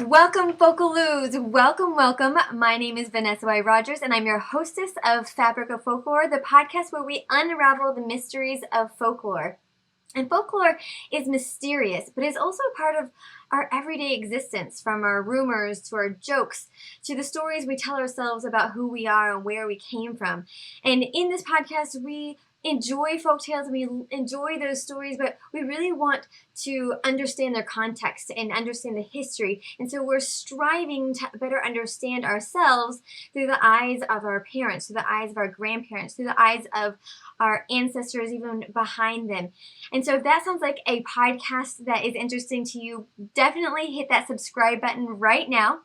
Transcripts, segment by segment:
Welcome, Folkaloos! Welcome. My name is Vanessa Y. Rogers, and I'm your hostess of Fabric of Folklore, the podcast where we unravel the mysteries of folklore. And folklore is mysterious, but is also a part of our everyday existence, from our rumors to our jokes to the stories we tell ourselves about who we are and where we came from. And in this podcast, we enjoy folktales and we enjoy those stories, but we really want to understand their context and understand the history. And so we're striving to better understand ourselves through the eyes of our parents, through the eyes of our grandparents, through the eyes of our ancestors, even behind them. And so if that sounds like a podcast that is interesting to you, definitely hit that subscribe button right now,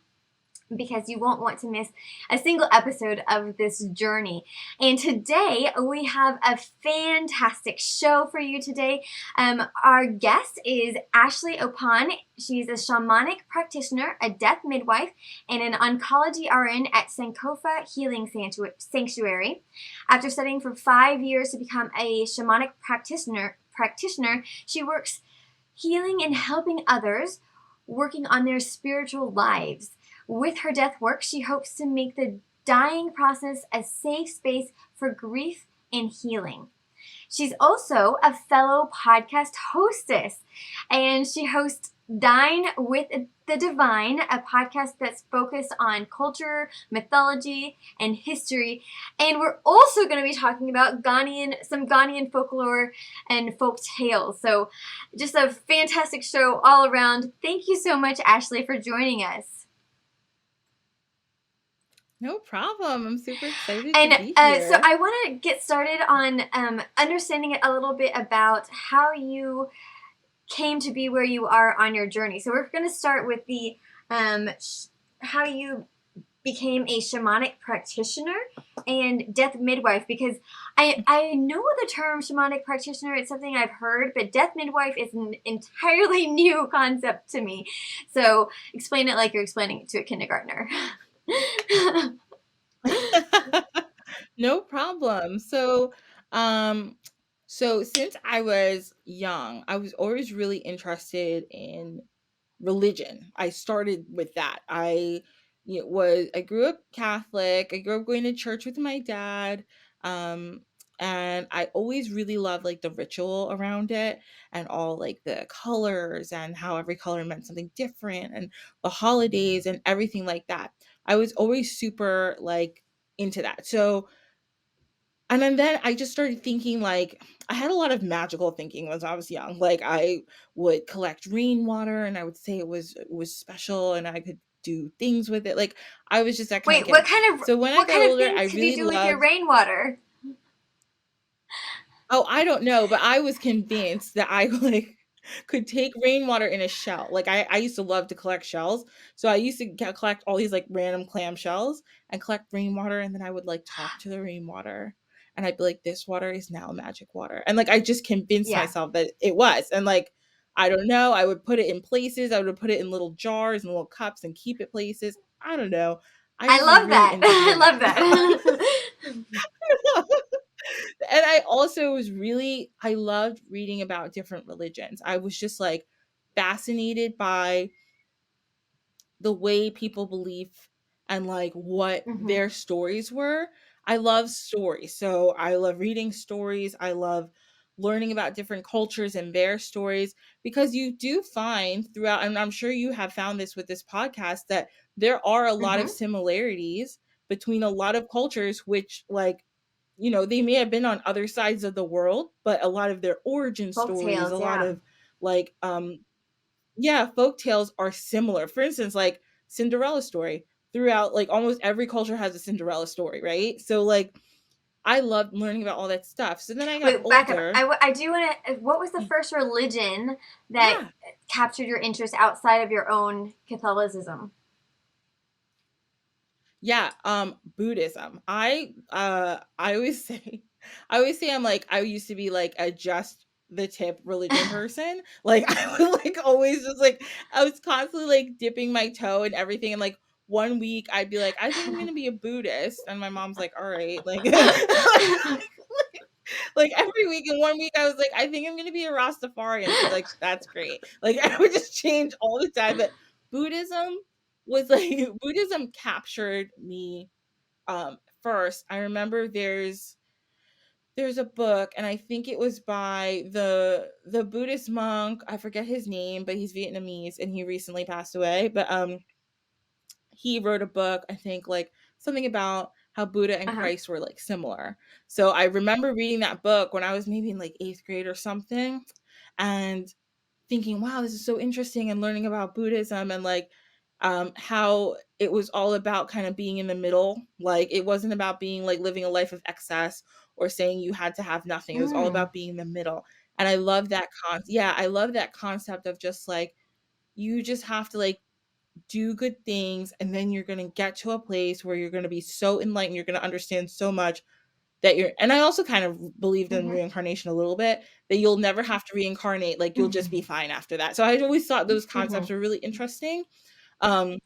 because you won't want to miss a single episode of this journey. And today we have a fantastic show for you today. Our guest is Ashley Oppon. She's a shamanic practitioner, a death midwife, and an oncology RN at Sankofa Healing Sanctuary. After studying for 5 years to become a shamanic practitioner, she works healing and helping others, working on their spiritual lives. With her death work, she hopes to make the dying process a safe space for grief and healing. She's also a fellow podcast hostess, and she hosts Dine with the Devine, a podcast that's focused on culture, mythology, and history. And we're also going to be talking about some Ghanaian folklore and folk tales. So just a fantastic show all around. Thank you so much, Ashley, for joining us. No problem. I'm super excited to be here. So I want to get started on understanding a little bit about how you came to be where you are on your journey. So we're going to start with the how you became a shamanic practitioner and death midwife, because I know the term shamanic practitioner. It's something I've heard, but death midwife is an entirely new concept to me. So explain it like you're explaining it to a kindergartner. No problem. So since I was young, I was always really interested in religion. I started with that. I grew up Catholic. I grew up going to church with my dad. And I always really loved like the ritual around it and all like the colors and how every color meant something different and the holidays and everything like that. I was always super like into that. So and then I just started thinking like I had a lot of magical thinking when I was young. Like I would collect rainwater and I would say it was special and I could do things with it. Like I was just that kind of Wait, kid. So when I got older, I things did really you do with your loved. rainwater? Oh, I don't know, but I was convinced that I like could take rainwater in a shell. Like I used to love to collect shells. So I used to collect all these like random clam shells and collect rainwater, and then I would like talk to the rainwater. And I'd be like, this water is now magic water. And like I just convinced myself that it was. And like I don't know, I would put it in places, I would put it in little jars and little cups and keep it places. I don't know. I love that. I love that. And I also I loved reading about different religions. I was just like fascinated by the way people believe and like what their stories were. I love stories. So I love reading stories. I love learning about different cultures and their stories, because you do find throughout, and I'm sure you have found this with this podcast, that there are a lot of similarities between a lot of cultures, which like, they may have been on other sides of the world, but a lot of their origin stories, lot of like, folk tales are similar. For instance, like Cinderella story, throughout like almost every culture has a Cinderella story, right? So like I loved learning about all that stuff. So then I got older. I do want to. What was the first religion that captured your interest outside of your own Catholicism? Yeah, Buddhism. I always say I'm like, I used to be like a just the tip religion person. Like I would like always just like, I was constantly like dipping my toe and everything. And like one week I'd be like, I think I'm gonna be a Buddhist, and my mom's like, all right, like like every week. And one week I was like, I think I'm gonna be a Rastafarian. She's like, that's great. Like I would just change all the time. But Buddhism was like Buddhism captured me first. I remember there's a book, and I think it was by the Buddhist monk. I forget his name, but he's Vietnamese and he recently passed away. But he wrote a book, I think, like something about how Buddha and Uh-huh. Christ were like similar. So I remember reading that book when I was maybe in like 8th grade or something, and thinking, wow, this is so interesting, and learning about Buddhism and like how it was all about kind of being in the middle. Like it wasn't about being like living a life of excess or saying you had to have nothing. It was all Mm. about being in the middle. And I love that yeah, I love that concept of just like you just have to like do good things, and then you're going to get to a place where you're going to be so enlightened, you're going to understand so much that you're, and I also kind of believed in Mm-hmm. reincarnation a little bit, that you'll never have to reincarnate, like you'll just Mm-hmm. be fine after that. So I always thought those Mm-hmm. concepts were really interesting. Um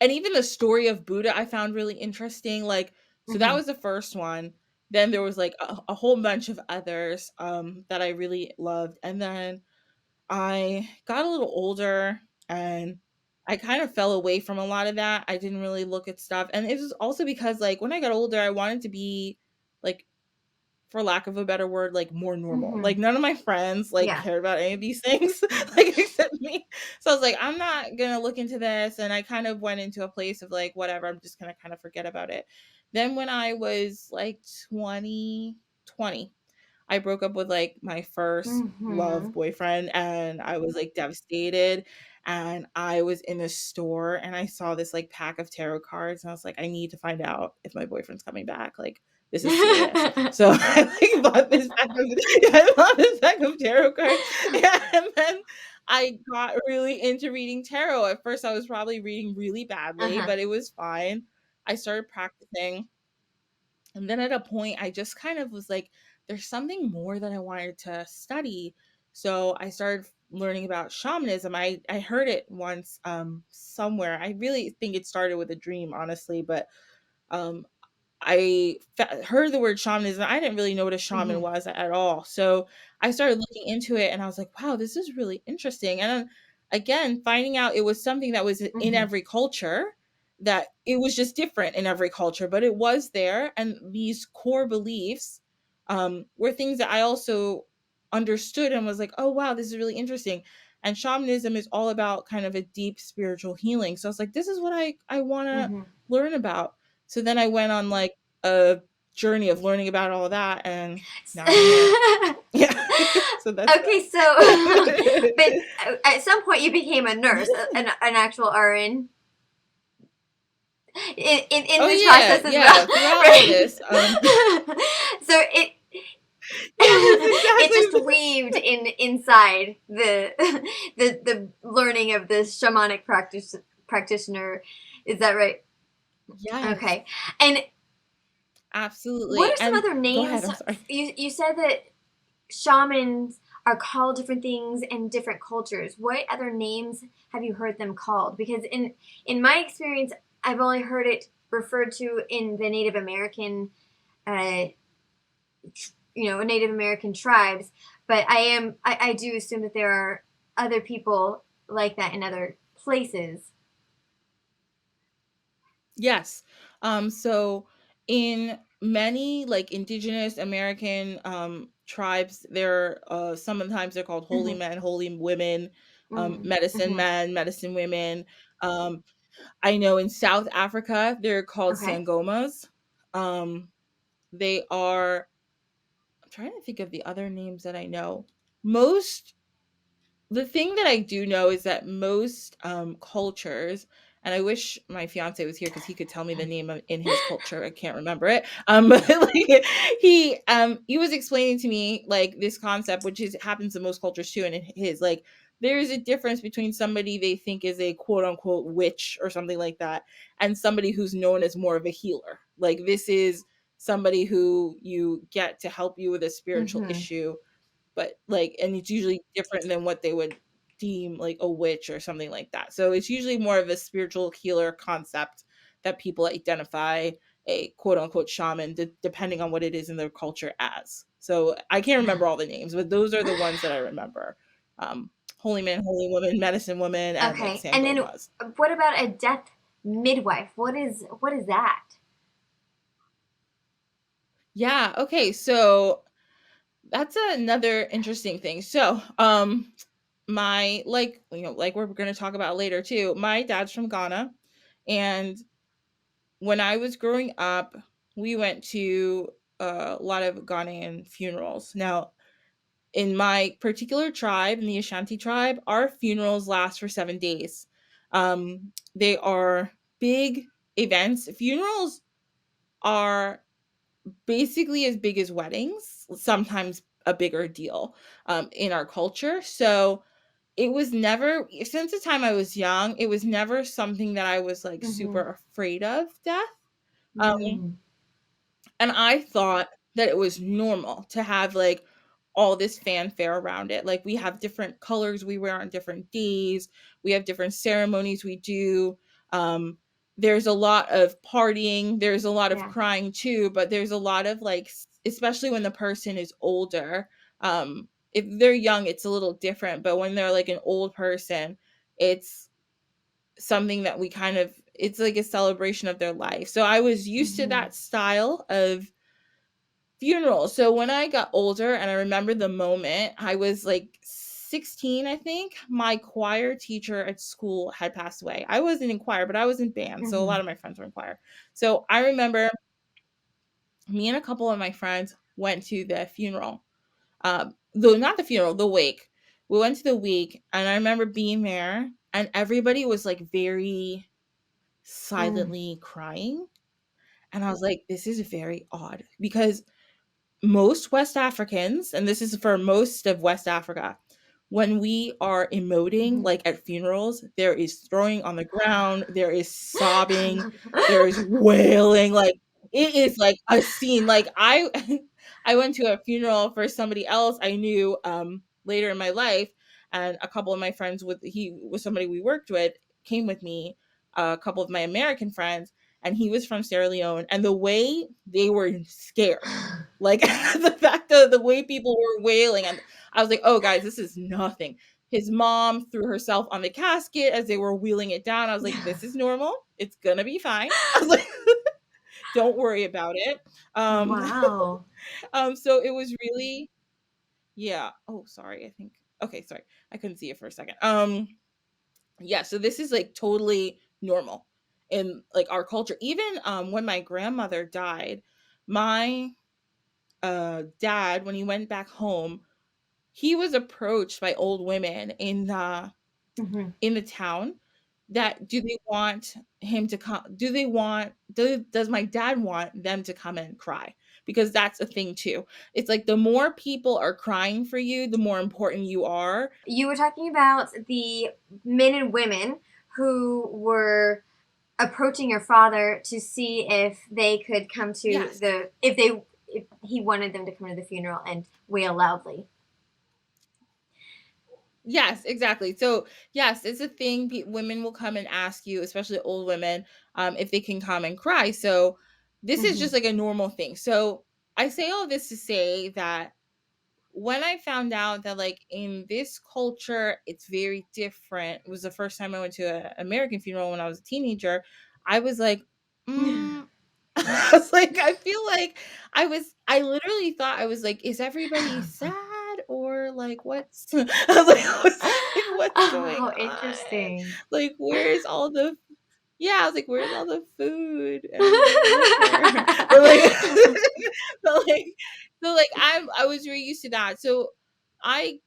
and even the story of Buddha I found really interesting. Like, so that Mm-hmm. was the first one. Then there was like a whole bunch of others that I really loved. And then I got a little older, and I kind of fell away from a lot of that. I didn't really look at stuff. And it was also because like when I got older, I wanted to be like, for lack of a better word, like more normal. Mm-hmm. Like none of my friends like Yeah. cared about any of these things, like except me. So I was like, I'm not gonna look into this. And I kind of went into a place of like, whatever, I'm just gonna kind of forget about it. Then when I was like 20, I broke up with like my first Mm-hmm. love boyfriend, and I was like devastated. And I was in a store and I saw this like pack of tarot cards, and I was like, I need to find out if my boyfriend's coming back. Like, this is serious. So I like bought this pack of I bought this pack of tarot cards. And then I got really into reading tarot. At first I was probably reading really badly, Uh-huh. but it was fine. I started practicing, and then at a point, I just kind of was like, there's something more that I wanted to study. So I started learning about shamanism. I heard it once somewhere. I really think it started with a dream, honestly, but um, heard the word shamanism. I didn't really know what a shaman Mm-hmm. was at all. So I started looking into it, and I was like, wow, this is really interesting. And then again, finding out it was something that was in Mm-hmm. every culture, that it was just different in every culture, but it was there. And these core beliefs were things that I also understood and was like, oh, wow, this is really interesting. And shamanism is all about kind of a deep spiritual healing. So I was like, this is what I want to Mm-hmm. learn about. So then I went on like a journey of learning about all of that, and now I'm here. Yeah. So that's Okay, so that. but at some point you became a nurse, an actual RN in Oh this yeah, process as yeah. well, Throughout all right? this, So yes, it just exactly. weaved inside the learning of the shamanic practitioner. Is that right? Yes, Okay. And what absolutely. are some And other go ahead. names? I'm sorry. You said that shamans are called different things in different cultures. What other names have you heard them called? Because in my experience, I've only heard it referred to in the Native American, uh, Native American tribes. But I do assume that there are other people like that in other places. Yes. So in many like indigenous American tribes, there sometimes they're called holy Mm-hmm. men, holy women, medicine Mm-hmm. men, medicine women. Um, I know in South Africa they're called Okay. sangomas. Um, they are. I'm trying to think of the other names that I know. Most The thing that I do know is that most cultures, and I wish my fiance was here because he could tell me the name of in his culture. I can't remember it. But like he was explaining to me like this concept, which is happens in most cultures too, and in his like there is a difference between somebody they think is a quote unquote witch or something like that, and somebody who's known as more of a healer. Like this is somebody who you get to help you with a spiritual Mm-hmm. issue, but like, and it's usually different than what they would deem like a witch or something like that. So it's usually more of a spiritual healer concept that people identify a quote unquote shaman, depending on what it is in their culture as. So I can't remember all the names, but those are the ones that I remember holy man, holy woman, medicine woman, and like Okay. And then Sankomas. what about a death midwife? What is that? Yeah, okay. So that's another interesting thing. So, my like like we're going to talk about later too. My dad's from Ghana, and when I was growing up, we went to a lot of Ghanaian funerals. Now, in my particular tribe, in the Ashanti tribe, our funerals last for 7 days. They are big events. Funerals are basically as big as weddings, sometimes a bigger deal in our culture. So it was never, since the time I was young, it was never something that I was like Mm-hmm. super afraid of death. Um, Mm. and I thought that it was normal to have like all this fanfare around it. Like we have different colors we wear on different days. We have different ceremonies we do. Um, there's a lot of partying. There's a lot of Yeah. crying too, but there's a lot of like, especially when the person is older. If they're young, it's a little different, but when they're like an old person, it's something that we kind of, it's like a celebration of their life. So I was used to Mm-hmm. that style of funeral. So when I got older and I remember the moment, I was like 16, I think. My choir teacher at school had passed away. I wasn't in choir, but I was in band. So a Mm-hmm. lot of my friends were in choir. So I remember me and a couple of my friends went to the funeral. Though not the funeral, the wake. We went to the wake and I remember being there and everybody was like very Mm. silently crying. And I was like, this is very odd because most West Africans, and this is for most of West Africa, when we are emoting, Mm-hmm. like at funerals, there is throwing on the ground, there is sobbing, there is wailing. Like it is like a scene. Like I, I went to a funeral for somebody else I knew later in my life, and a couple of my friends with he was somebody we worked with came with me. A couple of my American friends, and he was from Sierra Leone, and the way they were scared, like the fact of the way people were wailing, and I was like, "Oh, guys, this is nothing." His mom threw herself on the casket as they were wheeling it down. I was like, "This is normal. It's gonna be fine." I was like, "Don't worry about it." Um, Wow. so it was really, yeah. Oh, sorry. I think okay. Sorry, I couldn't see it for a second. Yeah. So this is like totally normal in like our culture. Even when my grandmother died, my dad, when he went back home, he was approached by old women Mm-hmm. in the town that do they want him to come, does my dad want them to come and cry, because that's a thing too. It's like the more people are crying for you, the more important you are. You were talking about the men and women who were approaching your father to see if they could come to Yes. the if he wanted them to come to the funeral and wail loudly. Yes, exactly. So, yes, it's a thing. Women will come and ask you, especially old women, if they can come and cry. So, this is Mm-hmm. just like a normal thing. So, I say all this to say that when I found out that, like, in this culture, it's very different. It was the first time I went to an American funeral when I was a teenager. I was like, I was like, I feel like I literally thought I was like, is everybody sad or like what's I was like, what's going Oh, on? interesting. Like, where's all the yeah, I was like, where's all the food and the liquor? But like, but like, so like, I was very used to that. So I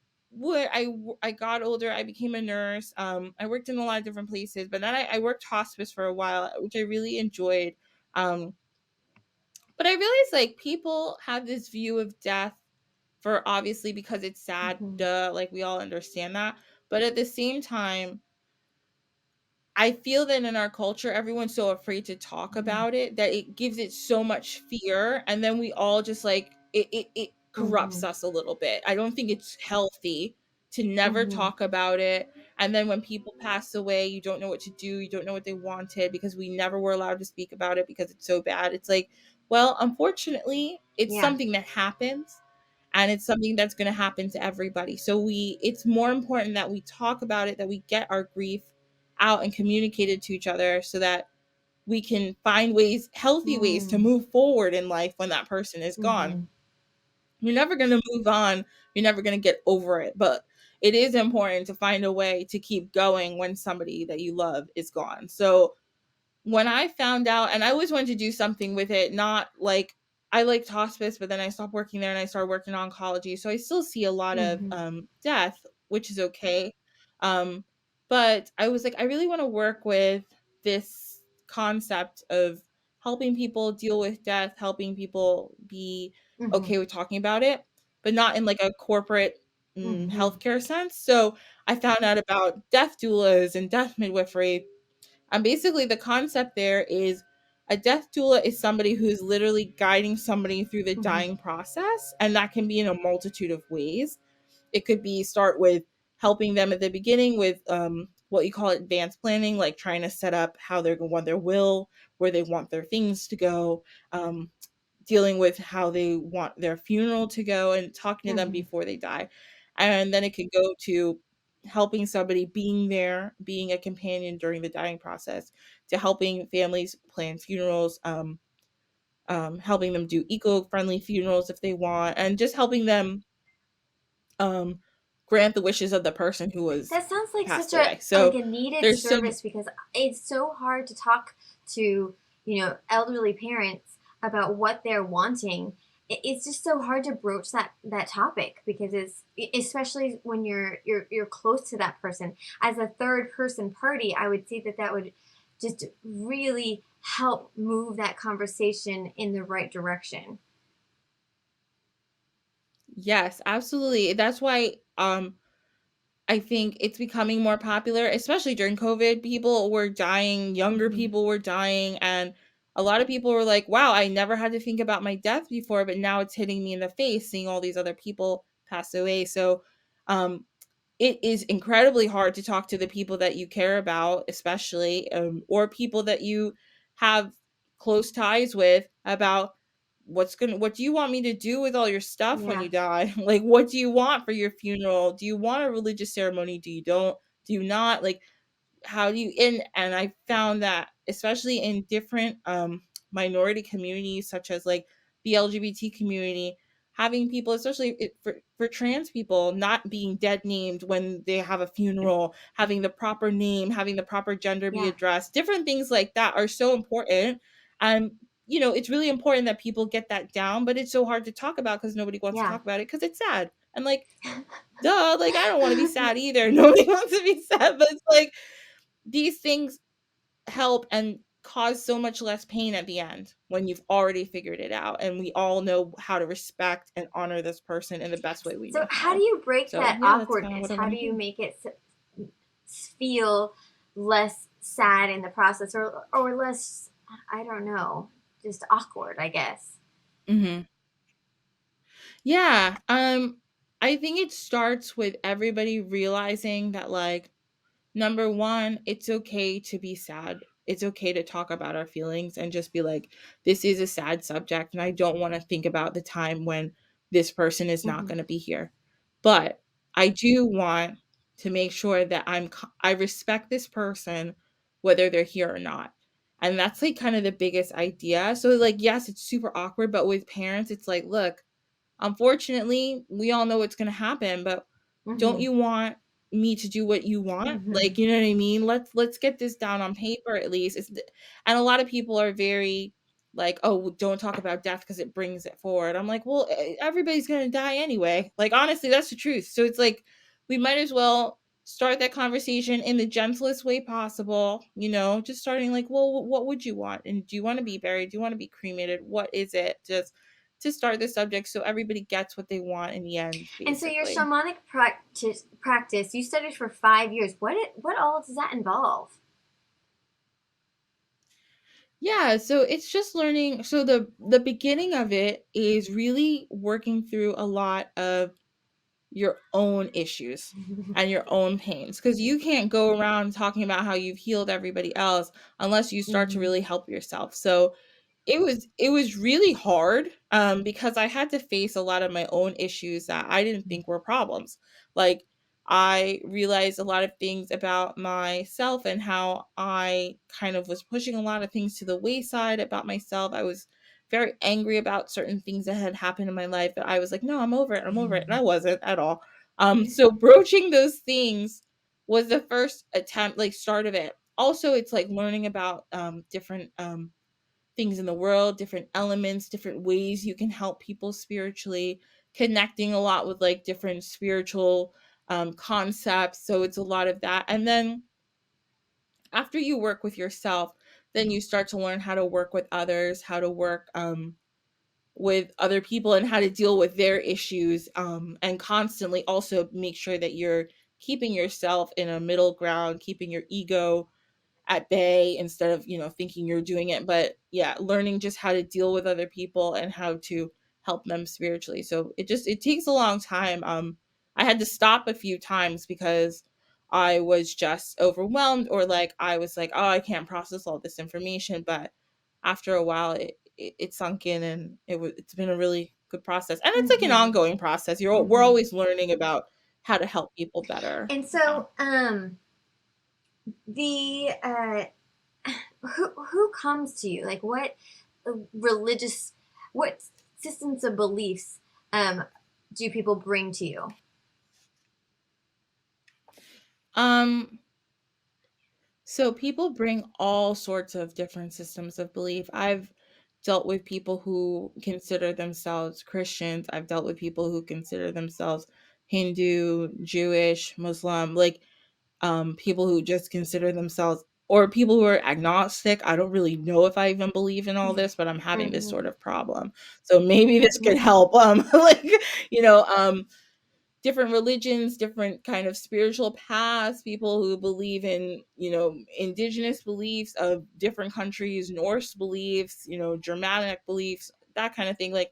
I got older. I became a nurse. I worked in a lot of different places, but then I worked hospice for a while, which I really enjoyed. Um, but I realized like people have this view of death for obviously because it's sad, Mhm. duh, like we all understand that. But at the same time, I feel that in our culture, everyone's so afraid to talk Mhm. about it that it gives it so much fear. And then we all just like it corrupts Mhm. us a little bit. I don't think it's healthy to never Mhm. talk about it. And then when people pass away, you don't know what to do. You don't know what they wanted because we never were allowed to speak about it because it's so bad. It's like, well, unfortunately, it's Yeah. something that happens. and it's something that's going to happen to everybody. So it's more important that we talk about it, that we get our grief out and communicate it to each other so that we can find ways, healthy ways to Mm. move forward in life when that person is gone. Mm-hmm. You're never going to move on. You're never going to get over it. But it is important to find a way to keep going when somebody that you love is gone. So when I found out, and I always wanted to do something with it, not like I liked hospice, but then I stopped working there and I started working in oncology. So I still see a lot of Mm-hmm. death, which is okay. Um, but I was like, I really want to work with this concept of helping people deal with death, helping people be Mm-hmm. okay with talking about it, but not in like a corporate Mm-hmm. healthcare sense. So I found out about death doulas and death midwifery, and basically, the concept there is a death doula is somebody who's literally guiding somebody through the Mm-hmm. dying process. And that can be in a multitude of ways. It could be start with helping them at the beginning with what you call advanced planning, like trying to set up how they're going to want their will, where they want their things to go, dealing with how they want their funeral to go, and talking to them Mm-hmm. before they die. And then it could go to helping somebody, being there, being a companion during the dying process, to helping families plan funerals, helping them do eco-friendly funerals if they want, and just helping them um, grant the wishes of the person who was That sounds like such passed a away. like So a needed there's so service because it's so hard to talk to, elderly parents about what they're wanting. It's just so hard to broach that topic because it's especially when you're close to that person. As a third person party, I would see that would just really help move that conversation in the right direction. yes, absolutely. That's why I think it's becoming more popular, especially during COVID. People were dying, younger Hmm. people were dying, and a lot of people were like, wow, I never had to think about my death before, but now it's hitting me in the face seeing all these other people pass away. So, um, it is incredibly hard to talk to the people that you care about, especially, or people that you have close ties with about what do you want me to do with all your stuff when Yeah. you die? Like, what do you want for your funeral? Do you want a religious ceremony? Do you not? Like, how do you and I found that especially in different minority communities such as like the LGBT community, having people, especially for trans people, not being dead named when they have a funeral, having the proper name, having the proper gender be Yeah. addressed, different things like that are so important. And it's really important that people get that down, but it's so hard to talk about because nobody wants to Yeah. talk about it because it's sad. And like, duh, like I don't want to be sad either. Nobody wants to be sad, but it's like these things help and cause so much less pain at the end when you've already figured it out, and we all know how to respect and honor this person in the best way we So know how do how. you break So that yeah, that's kind of what awkwardness? I How want do to you do. make it feel less sad in the process, or less, I don't know, just awkward, I guess. Hmm. Yeah, I think it starts with everybody realizing that, like, number one, it's okay to be sad. It's okay to talk about our feelings and just be like, this is a sad subject, and I don't want to think about the time when this person is not Hmm. going to be here. But I do want to make sure that I respect this person whether they're here or not. And that's like kind of the biggest idea. So like yes, it's super awkward, but with parents it's like, look, unfortunately, we all know what's going to happen, but don't Hmm. you want me to do what you want? Hmm. Like, you know what I mean? Let's get this down on paper at least. And a lot of people are very like, "Oh, well, don't talk about death because it brings it forward." I'm like, "Well, everybody's going to die anyway." Like, honestly, that's the truth. So it's like we might as well start that conversation in the gentlest way possible, just starting like, "Well, what would you want? And do you want to be buried? Do you want to be cremated? What is it?" Just to start the subject so everybody gets what they want in the end, And so your basically. shamanic practice, you studied for 5 years. What all does that involve? Yeah, so it's just learning. So the beginning of it is really working through a lot of your own issues and your own pains, because you can't go around talking about how you've healed everybody else unless you start to Hmm. really help yourself. So It was really hard, because I had to face a lot of my own issues that I didn't think were problems. Like, I realized a lot of things about myself and how I kind of was pushing a lot of things to the wayside about myself. I was very angry about certain things that had happened in my life that I was like, "No, I'm over it. I'm over it." And I wasn't at all. So broaching those things was the first attempt, like, start of it. Also, it's like learning about different things in the world, different elements, different ways you can help people spiritually, connecting a lot with like different spiritual concepts. So it's a lot of that. And then after you work with yourself, then you start to learn how to work with others, how to work with other people, and how to deal with their issues, and constantly also make sure that you're keeping yourself in a middle ground, keeping your ego at bay instead of, thinking you're doing it. But yeah, learning just how to deal with other people and how to help them spiritually. So it takes a long time. I had to stop a few times because I was just overwhelmed, or like I was like, oh, I can't process all this information. But after a while, it sunk in, and it's been a really good process. And it's like an Mm-hmm. ongoing process. We're Mm-hmm. always learning about how to help people better. And Yeah. so, the who comes to you? Like, what religious, what systems of beliefs um do people bring to you? Um So people bring all sorts of different systems of belief. I've dealt with people who consider themselves Christians. I've dealt with people who consider themselves Hindu, Jewish, Muslim, like people who just consider themselves, or people who are agnostic. I don't really know if I even believe in all this, but I'm having this Mm-hmm. sort of problem. So maybe this could Mm-hmm. help. Like, you know, um different religions, different kind of spiritual paths, people who believe in, indigenous beliefs of different countries, Norse beliefs, Germanic beliefs, that kind of thing. Like,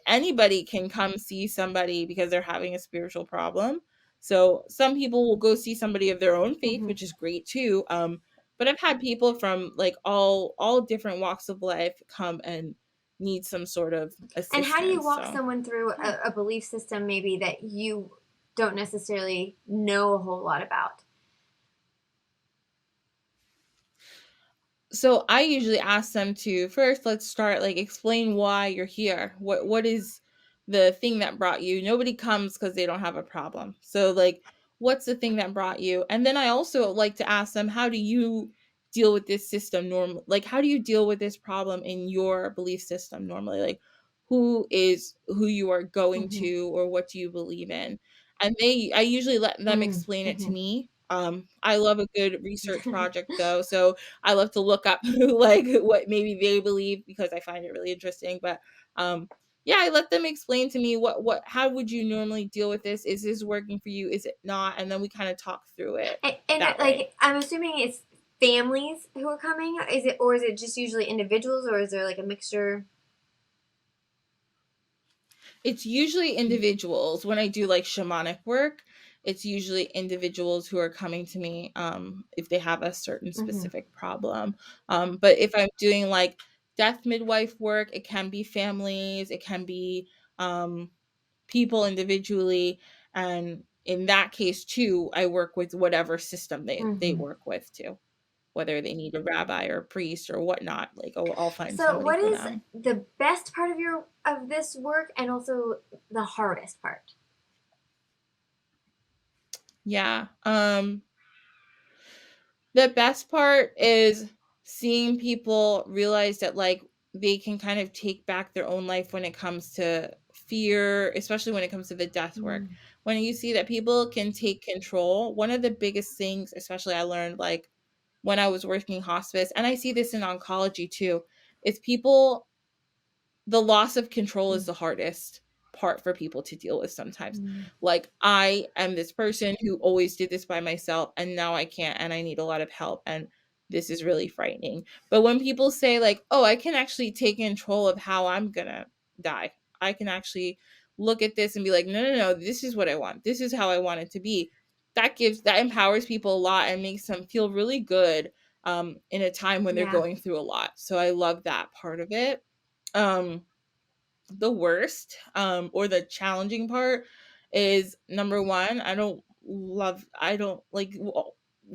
anybody can come see somebody because they're having a spiritual problem. So some people will go see somebody of their own faith, Mm-hmm. which is great too. But I've had people from like all different walks of life come and need some sort of And how do you assistance. walk So someone through yeah. a belief system maybe that you don't necessarily know a whole lot about? So I usually ask them to first, let's start, like, explain why you're here. What is the thing that brought you? Nobody comes because they don't have a problem. So, like, what's the thing that brought you? And then I also like to ask them, how do you deal with this system normally? Like, how do you deal with this problem in your belief system normally? Like, who is who you are going Mm-hmm. to, or what do you believe in? And I usually let them explain it to Mm-hmm. me. I love a good research project though. So I love to look up like what maybe they believe, because I find it really interesting. But yeah, I let them explain to me what how would you normally deal with this? Is this working for you? Is it not? And then we kind of talk through it And that way. like, I'm assuming it's families who are coming. Is it, or is it just usually individuals, or is there like a mixture? It's usually Mm-hmm. individuals. When I do like shamanic work, it's usually individuals who are coming to me if they have a certain Mm-hmm. specific problem. But if I'm doing like death midwife work, it can be families, it can be um, people individually. And in that case too, I work with whatever system they Mm-hmm. work with too, whether they need a rabbi or a priest or whatnot. Like, I'll find So, somebody what for is them. the best part of this work, and also the hardest part? Yeah. The best part is seeing people realize that, like, they can kind of take back their own life when it comes to fear, especially when it comes to the death work. Mm-hmm. When you see that people can take control, one of the biggest things, especially I learned like when I was working hospice, and I see this in oncology too, is people, the loss of control is the hardest part for people to deal with sometimes. Mm-hmm. Like, I am this person who always did this by myself, and now I can't, and I need a lot of help. And this is really frightening. But when people say, like, oh, I can actually take control of how I'm gonna die, I can actually look at this and be like, no, no, no, this is what I want. This is how I want it to be. That empowers people a lot and makes them feel really good in a time when they're Yeah. going through a lot. So I love that part of it. Um, the worst, or the challenging part is, number one, I don't like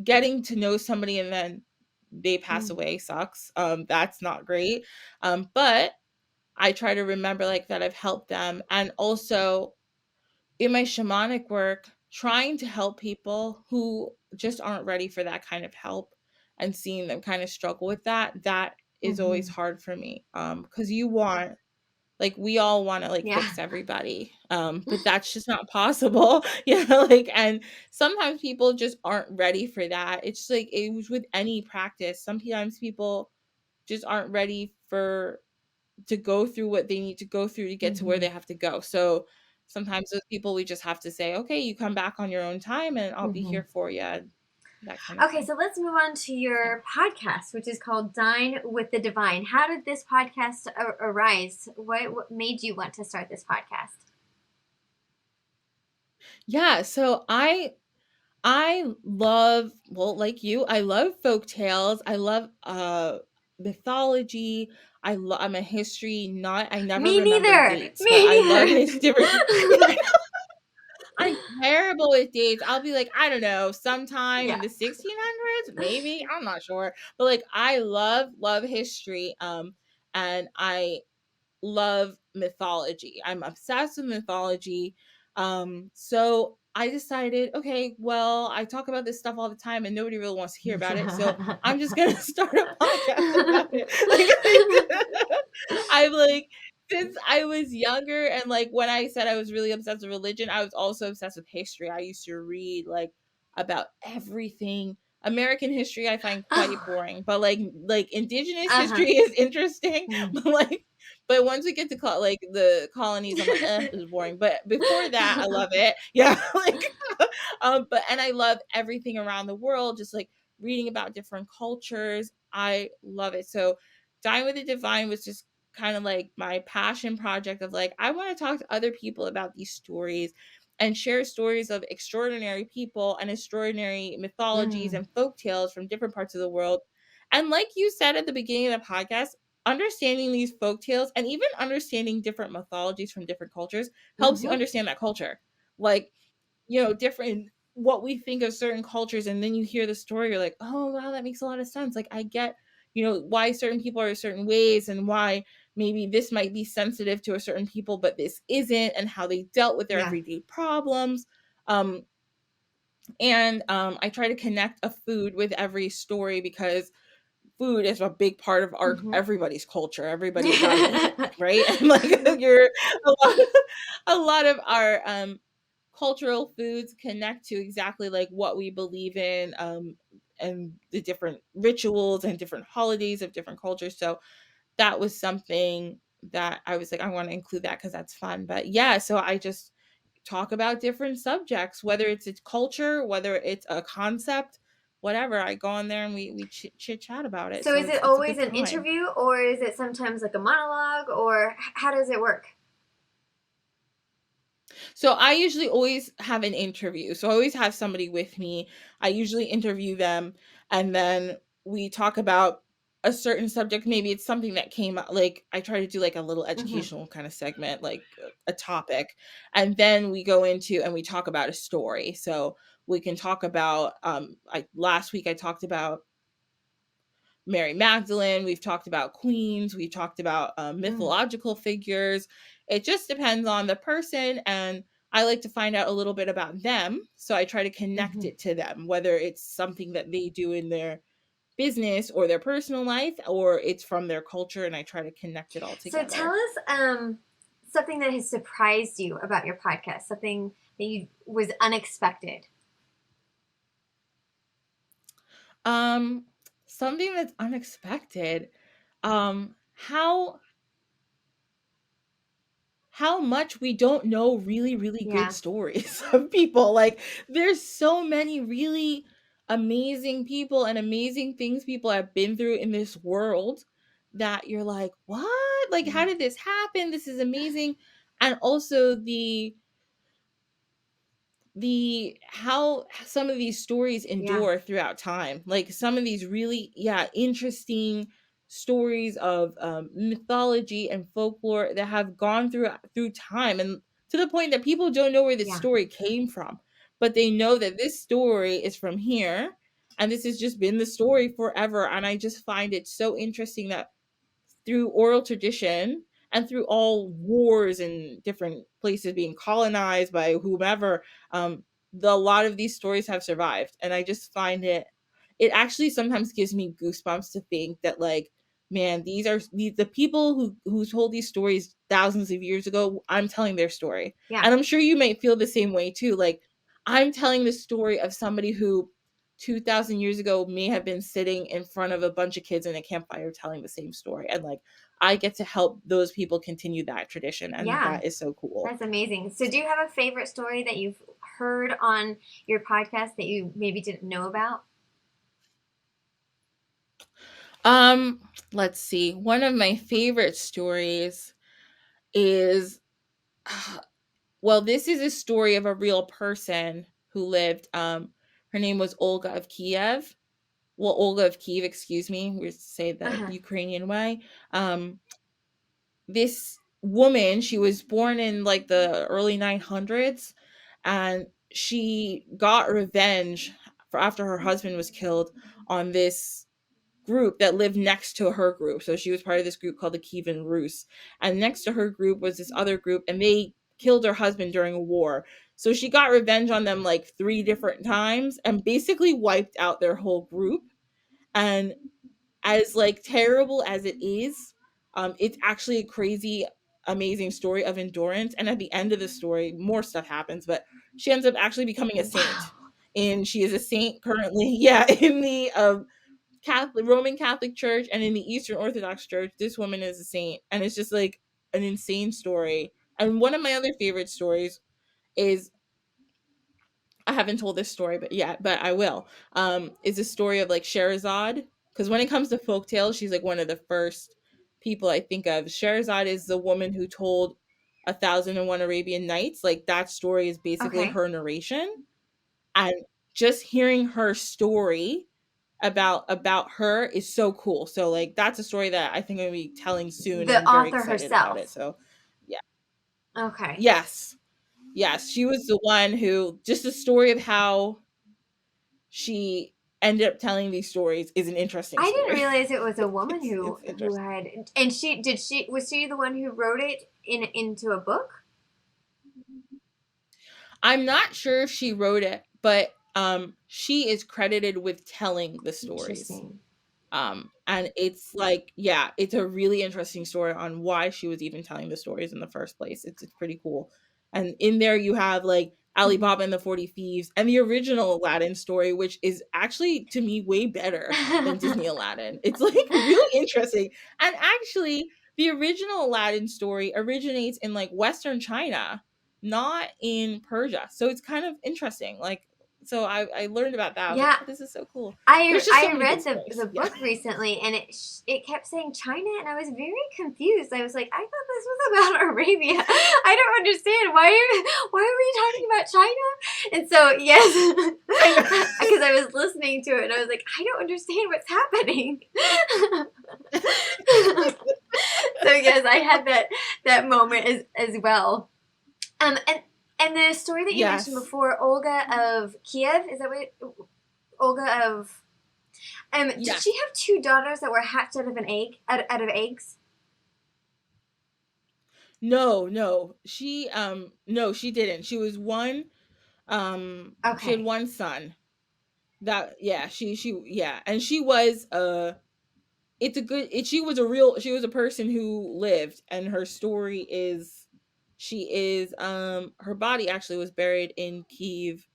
getting to know somebody and then they pass Mm. away sucks. That's not great. But I try to remember like that I've helped them. And also in my shamanic work, trying to help people who just aren't ready for that kind of help and seeing them kind of struggle with that is always Mm-hmm. hard for me. Because you want, like, we all want to like Yeah. fix everybody, but that's just not possible. Like, and sometimes people just aren't ready for that. It's like it was with any practice. Sometimes people just aren't ready for to go through what they need to go through to get to where Mm-hmm. they have to go. So sometimes those people, we just have to say, okay, you come back on your own time and I'll be Mm-hmm. here for you, that kind of Okay, thing. so let's move on to Yeah. your podcast, which is called Dine with the Devine. How did this podcast arise? What made you want to start this podcast? Yeah. So I love, well, like you, I love folk tales. I love mythology. I'm a history nut. I never Me remember neither. dates, but Me I love neither. his different. I'm terrible with dates. I'll be like, I don't know, sometime Yeah. in the 1600s, maybe. I'm not sure. But like I love history. And I love mythology. I'm obsessed with mythology. So I decided, okay, well, I talk about this stuff all the time and nobody really wants to hear about it. So I'm just gonna start a podcast about it. Like I'm like, since I was younger, and like when I said I was really obsessed with religion, I was also obsessed with history. I used to read like about everything. American history I find quite Oh, boring, but like indigenous uh-huh. history is interesting. Mm. But like, but once we get to like the colonies, I'm like, this is boring. But before that, I love it. Yeah, like, but and I love everything around the world, just like reading about different cultures. I love it. So, Dine with the Divine was just kind of like my passion project of like I want to talk to other people about these stories and share stories of extraordinary people and extraordinary mythologies Mm. and folk tales from different parts of the world. And like you said at the beginning of the podcast, understanding these folk tales and even understanding different mythologies from different cultures helps you Mm-hmm. understand that culture. Like, different what we think of certain cultures, and then you hear the story, you're like, oh wow, that makes a lot of sense. Like I get, why certain people are certain ways and why maybe this might be sensitive to a certain people, but this isn't, and how they dealt with their Yeah. everyday problems. And I try to connect a food with every story because food is a big part of our Mm-hmm. everybody's culture. Everybody's got to eat, right? And like you're a lot of our cultural foods connect to exactly like what we believe in, and the different rituals and different holidays of different cultures. So that was something that I was like, I want to include that because that's fun. But yeah, so I just talk about different subjects, whether it's a culture, whether it's a concept, whatever. I go on there and we chit chat about it. So So is it it's a always good an time. interview, or is it sometimes like a monologue, or how does it work? So I usually always have an interview. So I always have somebody with me. I usually interview them, and then we talk about a certain subject. Maybe it's something that came up. Like I try to do like a little Mm-hmm. educational kind of segment, like a topic. And then we go into and we talk about a story. So we can talk about I last week I talked about Mary Magdalene. We've talked about queens. We've talked about Mm. mythological figures. It just depends on the person. And I like to find out a little bit about them. So I try to connect Mm-hmm. it to them, whether it's something that they do in their business or their personal life, or it's from their culture. And I try to connect it all So tell together. us something that has surprised you about your podcast, something that you was unexpected. Um, Something that's unexpected. How much we don't know really, really good Yeah. stories of people. Like, there's so many really amazing people and amazing things people have been through in this world that you're like, what? Like, how Mm. did this happen? This is amazing. And also how some of these stories Yeah. endure throughout time, like some of these really interesting stories of mythology and folklore that have gone through time, and to the point that people don't know where this Yeah. story came from, but they know that this story is from here, and this has just been the story forever. And I just find it so interesting that through oral tradition and through all wars and different places being colonized by whomever, a lot of these stories have survived. And I just find it actually sometimes gives me goosebumps to think that, like, man, these are the people who told these stories thousands of years ago. I'm telling their story. Yeah. And I'm sure you might feel the same way too. Like, I'm telling the story of somebody who 2000 years ago may have been sitting in front of a bunch of kids in a campfire telling the same story, and like I get to help those people continue that tradition, and Yeah. that is so cool. That's amazing. So, do you have a favorite story that you've heard on your podcast that you maybe didn't know about? um let's see, one of my favorite stories is well, this is a story of a real person who lived. Her name was Olga of Kiev. Well, Olga of Kiev, excuse me, we say the Uh-huh. Ukrainian way. This woman, she was born in like the early 900s, and she got revenge for after her husband was killed on this group that lived next to her group. So she was part of this group called the Kievan Rus, and next to her group was this other group, and they killed her husband during a war. So she got revenge on them like 3 different times and basically wiped out their whole group. And as like terrible as it is, it's actually a crazy, amazing story of endurance. And at the end of the story, more stuff happens, but she ends up actually becoming a Wow. saint, and she is a saint currently. Yeah, in the Catholic Roman Catholic Church and in the Eastern Orthodox Church, this woman is a saint, and it's just like an insane story. And one of my other favorite stories is, I haven't told this story but yet, but I will. Is a story of like Sherazade, because when it comes to folk tales, she's like one of the first people I think of. Sherazade is the woman who told 1001 Arabian Nights. Like that story is basically Okay. her narration, and just hearing her story about her is so cool. So like that's a story that I think I'm gonna be telling soon, and The I'm very author excited about it. herself. So yeah. Okay. Yes. Yes, she was the one who, just the story of how she ended up telling these stories is an interesting I didn't story. realize it was a woman It's who interesting. had, and she was she the one who wrote it into a book? I'm not sure if she wrote it, but she is credited with telling the stories. Interesting. And it's like, yeah, it's a really interesting story on why she was even telling the stories in the first place. It's pretty cool. And in there you have like Mhm. Alibaba and the 40 Thieves and the original Aladdin story, which is actually to me way better than Disney Aladdin. It's like really interesting. And actually, the original Aladdin story originates in like Western China, not in Persia. So it's kind of interesting. Like, so I learned about that. I was like, Yeah, oh, this is so cool. I There's just so I many good read stories. the Yeah. book recently, and it kept saying China, and I was very confused. I was like, I thought this was about Arabia. I don't understand why are we talking about China? And so yes, I know. because I was listening to it, and I was like, I don't understand what's happening. So yes, I had that moment as well. And the story that you mentioned Yes. before, Olga of Kiev, is that what? Olga of did Yes. she have two daughters that were hatched out of an egg out of eggs? No, no. No, she didn't. She had Okay. one son. That yeah, she yeah. And she was it's a good it she was a person who lived, and her story is she is her body actually was buried in Kiev,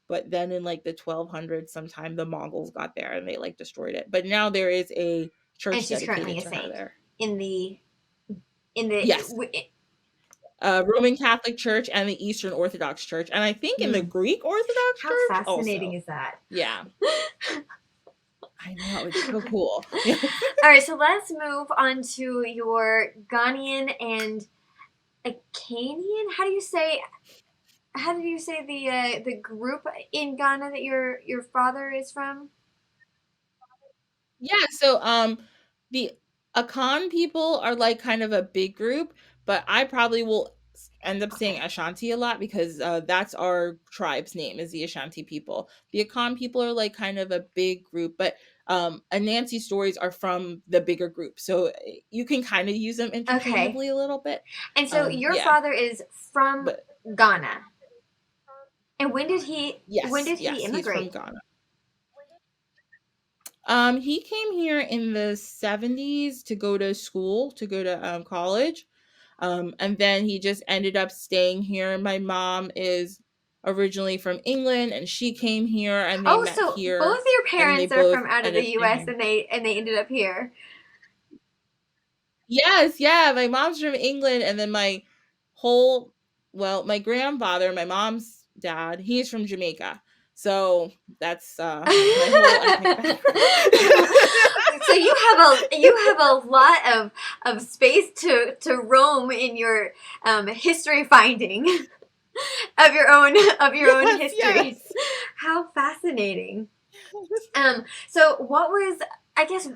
but then in like the 1200s sometime the Mongols got there and they like destroyed it. But now there is a And church she's currently dedicated a to her saint there. in the Yes. Roman Catholic Church and the Eastern Orthodox Church, and I think in the hmm. Greek Orthodox How Church fascinating also. is that? Yeah, I know, it's so cool. Yeah. All right, so let's move on to your Ghanaian and Acadian. how did you say the group in Ghana that your father is from? Yeah, so the Akan people are like kind of a big group, but I probably will end up saying Okay. Ashanti a lot because that's our tribe's name is the Ashanti people. The Akan people are like kind of a big group, but Anansi stories are from the bigger group. So you can kind of use them Okay. interchangeably a little bit. And so your Yeah. father is from But Ghana. And when yes, did he yes, he's from immigrate? Ghana. He came here in the 70s to go to school, to go to college. And then he just ended up staying here. My mom is originally from England and she came here and they Oh, met so both here your and then they parents are both from out of ended the up staying US here. and they ended up here. Yes, yeah. My mom's from England and then whole my grandfather, my mom's dad, he's from Jamaica. So that's So my whole ethnic background. you have a lot of space to roam in your history finding of your own Yes, history. yes. How fascinating. So what was, I guess,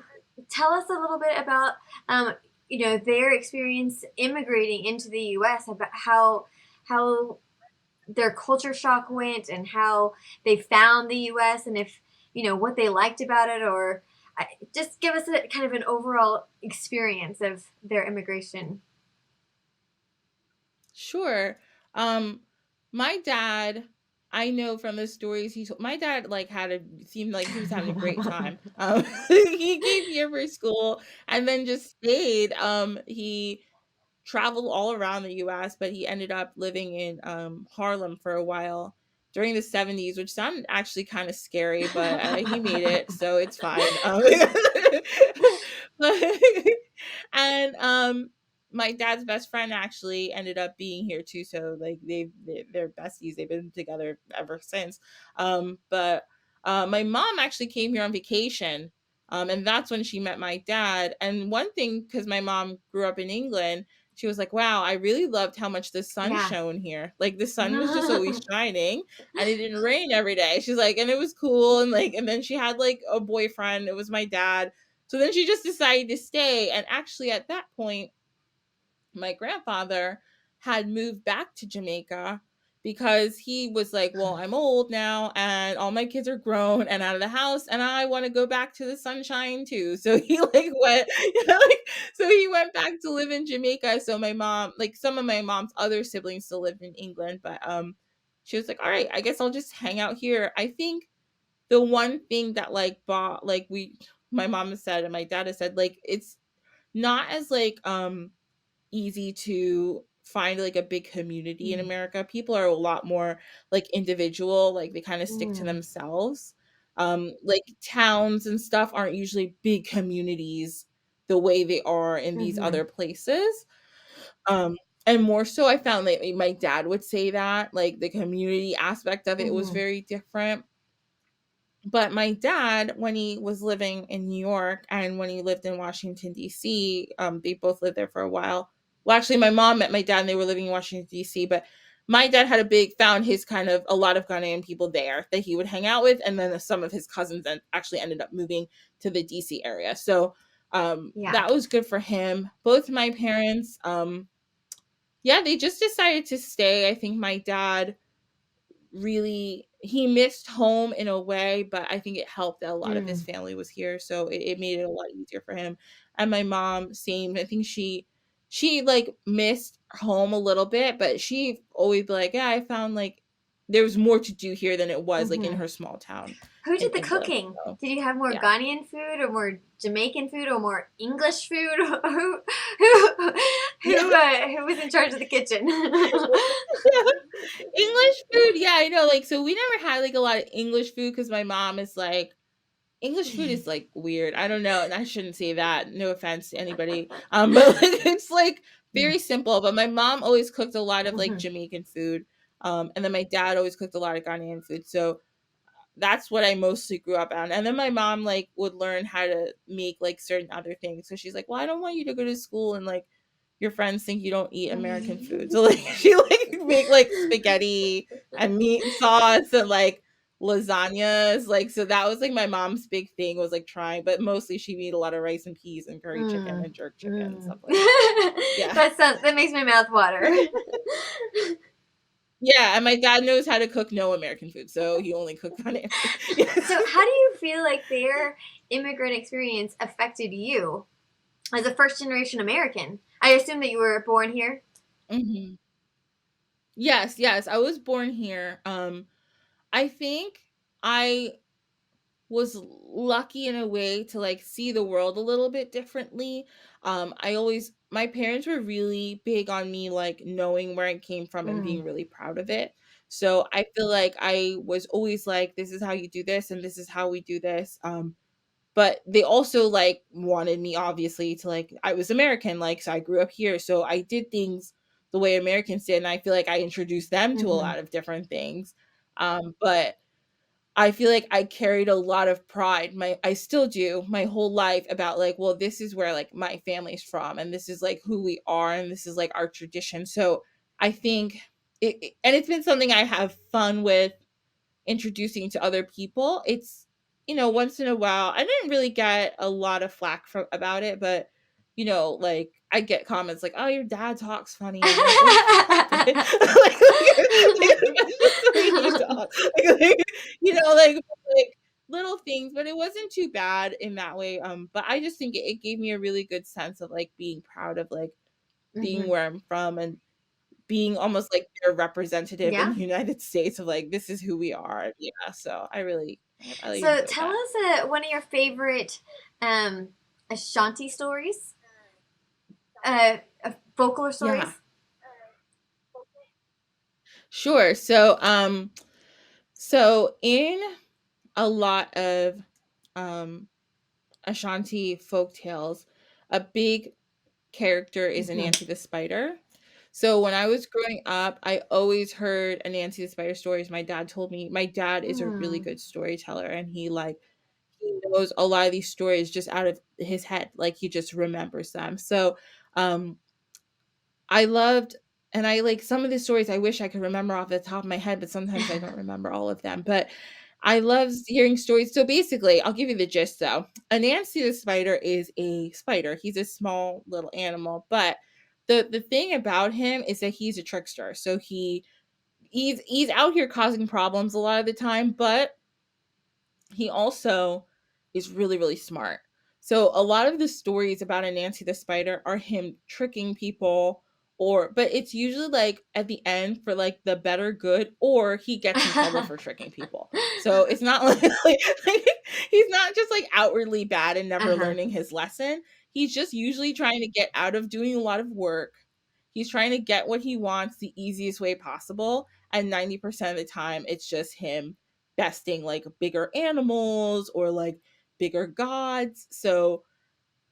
tell us a little bit about their experience immigrating into the U.S. about how their culture shock went and how they found the U.S. and if what they liked about it or just give us a kind of an overall experience of their immigration. Sure. Um, my dad, I know from the stories he told, my dad like seemed like he was having a great time. He came here for school and then just stayed. He traveled all around the US, but he ended up living in Harlem for a while during the 70s, which sounded actually kind of scary, but he made it, so it's fine. But, and my dad's best friend actually ended up being here too, so like they're besties. They've been together ever since. But my mom actually came here on vacation, and that's when she met my dad. And one thing, because my mom grew up in England, she was like, wow, I really loved how much the sun Yeah. shone here. Like the sun was just always shining and it didn't rain every day. She's like, and it was cool. And then she had like a boyfriend. It was my dad. So then she just decided to stay. And actually at that point, my grandfather had moved back to Jamaica because he was like, well, I'm old now and all my kids are grown and out of the house and I want to go back to the sunshine too. So he like went, so he went back to live in Jamaica. So my mom, like some of my mom's other siblings still lived in England, but she was like, all right, I guess I'll just hang out here. I think the one thing that my mom has said and my dad has said, like, it's not as easy to find like a big community in Mm. America. People are a lot more like individual, like they kind of stick to Mm. themselves. Like towns and stuff aren't usually big communities the way they are in these Mm-hmm. other places. Um and more so I found that my dad would say that like the community aspect of it was Mm-hmm. very different. But my dad, when he was living in New York and when he lived in Washington, D.C., they both lived there for a while. Well, actually, my mom met my dad and they were living in Washington, D.C., but my dad found his kind of a lot of Ghanaian people there that he would hang out with. And then some of his cousins actually ended up moving to the D.C. area. So Yeah. that was good for him. Both my parents, yeah, they just decided to stay. I think my dad really he missed home in a way, but I think it helped that a lot of his Mm. family was here, so it made it a lot easier for him. And my mom, same. I think she like missed home a little bit, but she always be like, yeah, I found like there was more to do here than it was like in Mm-hmm. her small town Who in did the England. cooking? So Did you have more yeah. Ghanaian food or more Jamaican food or more English food? Who who was in charge of the kitchen? English food, yeah, I know. Like, so we never had like a lot of English food because my mom is like, English food is like weird. I don't know, and I shouldn't say that. No offense to anybody. But like, it's like very simple. But my mom always cooked a lot of like Mm-hmm. Jamaican food. And then my dad always cooked a lot of Ghanaian food. So that's what I mostly grew up on. And then my mom like would learn how to make like certain other things. So she's like, well, I don't want you to go to school and like your friends think you don't eat American food. So like she like make like spaghetti and meat sauce and like lasagnas. Like, so that was like my mom's big thing, was like trying, but mostly she made a lot of rice and peas and curry chicken and jerk chicken and stuff like that. Yeah. That makes my mouth water. Yeah, and my dad knows how to cook no American food, so he only cooked Ghanaian food. Yeah. So how do you feel like their immigrant experience affected you as a first generation American? I assume that you were born here. Mm-hmm. Yes, I was born here. I think I was lucky in a way to like see the world a little bit differently. My parents were really big on me like knowing where I came from and being really proud of it. So I feel like I was always like, this is how you do this and this is how we do this. But they also like wanted me obviously to like, I was American, like, so I grew up here, so I did things the way Americans did, and I feel like I introduced them to a lot of different things. But I feel like I carried a lot of pride. I still do my whole life about like, well, this is where like my family's from, and this is like who we are, and this is like our tradition. So I think and it's been something I have fun with introducing to other people. It's, once in a while, I didn't really get a lot of flack from about it, but like I get comments like, "Oh, your dad talks funny." And I'm like, "Oh, stop it!" That's just the way he talks. Like little things, but it wasn't too bad in that way. But I just think it gave me a really good sense of like being proud of like being where I'm from and being almost like their representative in Yeah. the United States of like, this is who we are. Yeah. So I really So enjoyed tell that. us one of your favorite Ashanti stories, folklore stories. Yeah. Sure. So so in a lot of Ashanti folk tales, a big character is Anansi the spider. So when I was growing up, I always heard Anansi the spider stories. My dad told me. My dad is a really good storyteller, and he knows a lot of these stories just out of his head. Like he just remembers them. So um I loved, and I like some of the stories I wish I could remember off the top of my head, but sometimes I don't remember all of them. But I love hearing stories. So basically, I'll give you the gist though. Anansi the spider is a spider. He's a small little animal, but the thing about him is that he's a trickster. So he's out here causing problems a lot of the time, but he also is really, really smart. So a lot of the stories about Anansi the spider are him tricking people, but it's usually like at the end for like the better good, or he gets in trouble for tricking people. So it's not like he's not just like outwardly bad and never learning his lesson. He's just usually trying to get out of doing a lot of work. He's trying to get what he wants the easiest way possible. And 90% of the time, it's just him besting like bigger animals or like bigger gods. So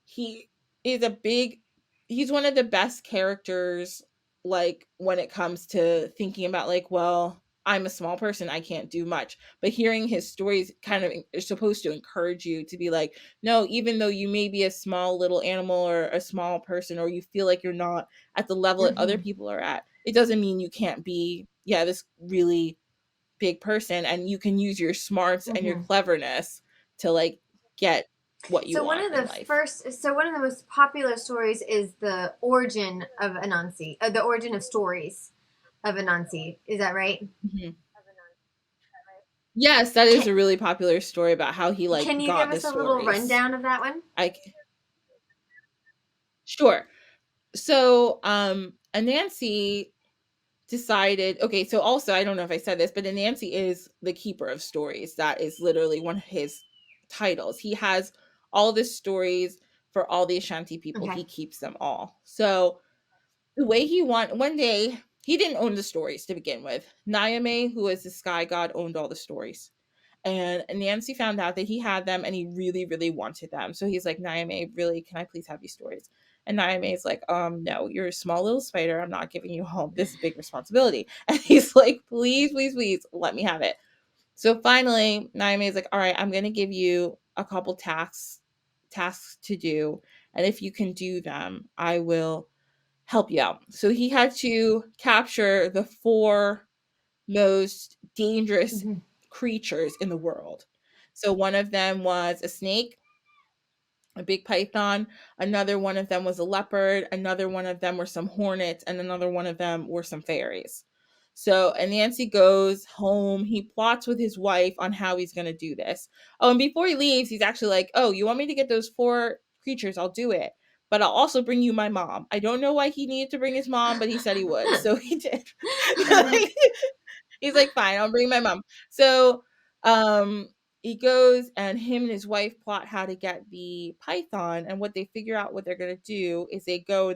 he is a big he's one of the best characters like when it comes to thinking about like, well, I'm a small person, I can't do much. But hearing his stories kind of is supposed to encourage you to be like, no, even though you may be a small little animal or a small person, or you feel like you're not at the level that other people are at, it doesn't mean you can't be, yeah, this really big person, and you can use your smarts and your cleverness to like get what you So want in life. one of the most popular stories is the origin of Anansi, the origin of stories of Anansi. Is that right? Mhm. Yes, that is Can, a really popular story about how he like can you give got the us a little stories. rundown of that one? Sure. So Anansi decided, okay, so also I don't know if I said this, but Anansi is the keeper of stories. That is literally one of his titles. He has all the stories for all the Ashanti people. Okay. He keeps them all. So the way one day he didn't own the stories to begin with. Nyame, who is the sky god, owned all the stories. And Nancy found out that he had them and he really, really wanted them. So he's like, Nyame, really, can I please have these stories? And Nyame is like, no, you're a small little spider. I'm not giving you home. This is big responsibility. And he's like, please, please, please, let me have it. So finally, Nyame is like, all right, I'm gonna give you a couple tasks to do. And if you can do them, I will help you out. So he had to capture the 4 most dangerous Mhm. creatures in the world. So one of them was a snake, a big python, another one of them was a leopard, another one of them were some hornets, and another one of them were some fairies. So Anansi goes home, he plots with his wife on how he's going to do this. Oh, and before he leaves, he's actually like, "Oh, you want me to get those 4 creatures? I'll do it. But I'll also bring you my mom." I don't know why he needed to bring his mom, but he said he would. So he did. He's like, "Fine, I'll bring my mom." So, um, he goes and him and his wife plot how to get the python, and what they figure out what they're gonna do is they go